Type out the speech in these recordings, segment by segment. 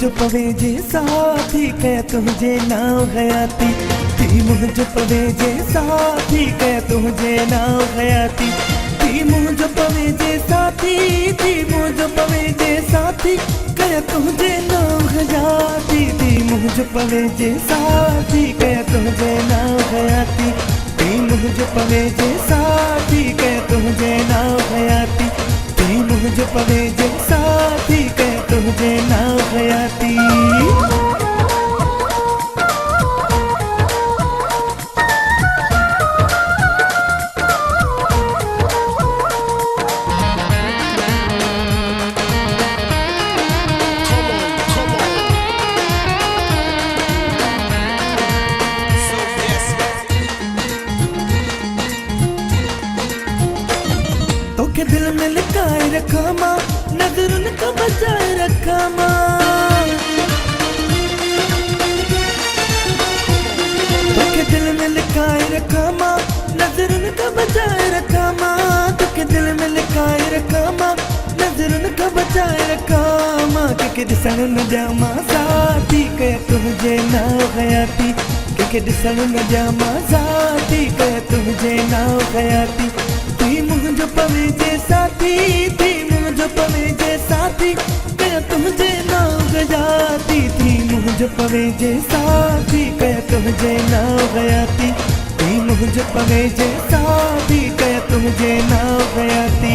मुझ पवे जे साथी कह तुझे नाव गयाती थी मुझ पवे जे साथी कह तुझे नाव गयाती थी मुझ पवे जे साथी थी मुझ पवे जे साथी कह तुझे नाव गयाती थी मुझ पवे जे साथी कह तुझे नाव गयाती थी मुझ पवे जे साथी कह तुझे नाव गयाती थी मुझ पवे जे साथी कह तुझे नाव गयाती। के दिल में लिखाए रखा माँ नजर उनका बचाए रखा माँ तो के दिल में लिखाए रखा माँ नजर उनका बचाए रखा माँ तो के दिल में लिखाए रखा माँ नजर उनका बचाए रखा माँ के दिसन न जामा साथी कह तुझे नाव गयाती के दिसन न जामा साथी कह तुझे नाव गयाती थी मुझ पवे जे साथी थी मुझ पवे जे साथी कह तुझे नाव गयाती थी मुझ पवे जे साथी कह तुझे नाव गयाती थी मुझ पवे जे साथी कह तुझे नाव गयाती।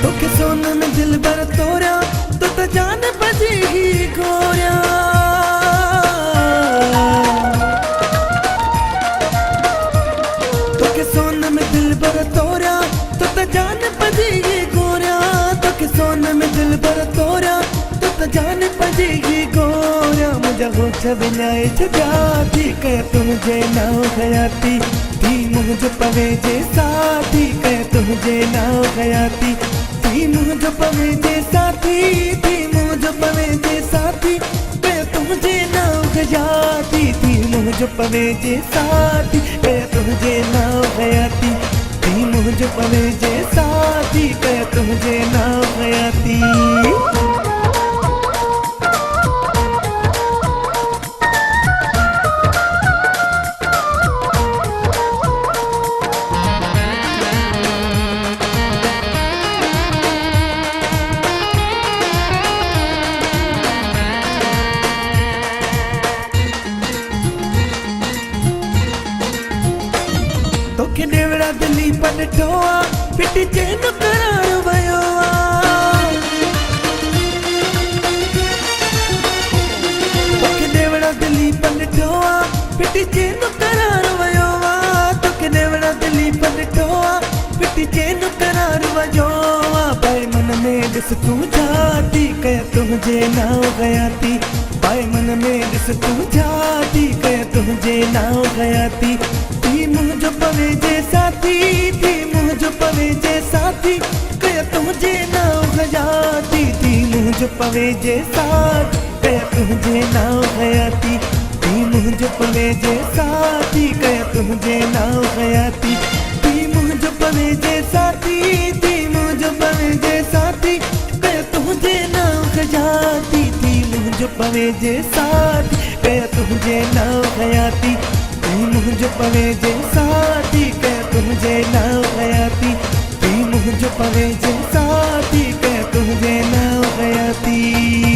तो के सोन में दिल भर तोरा तो जान बजेगी गोरिया तो के सोन में दिल भर तोरा तो जान बजेगी गोरिया तो के सोन में दिल भर तोरा तो जान बजेगी गोरिया मुझे हो छबिनाए छजाती कह तुझे नाव गयाती थी मुझ पवे जे साथी कह तुझे नाव गयाती थी मुझ पवे जे साथी थी मुझ पवे जे साथी कह तुझे नाव गयाती थी मुझ पवे जे साथी कह तुझे नाव गयाती थी मुझ पवे जे साथी कह तुझे नाव गयाती। तो के नेवड़ा दिल्ली पलटोआ पिटी चैन करार वयो तो के नेवड़ा दिल्ली पलटोआ पिटी चैन करार वयो तो के नेवड़ा दिल्ली पलटोआ पिटी चैन करार वयो भाई मन में दिस तू जाती कह तुझे नाव गयाती भाई मन में दिस तू जाती कह तुझे नाव गयाती थी मुझ पवे जे साथी थी मुझ पवे जे साथी कह तुझे नाव गयाती थी मुझ पवे जे साथी कह तुझे नाव गयाती थी मुझ पवे जे साथी कह तुझे नाव गयाती थी मुझ पवे जे साथी थी मुझ पवे जे साथी कह तुझे नाव गयाती थी मुझ पवे जे साथी कह तुझे नाव गयाती मुझ पवे जे साथी कह तुझे नाव गयाती थी मुझ पवे जे साथी कह तुझे नाव गयाती।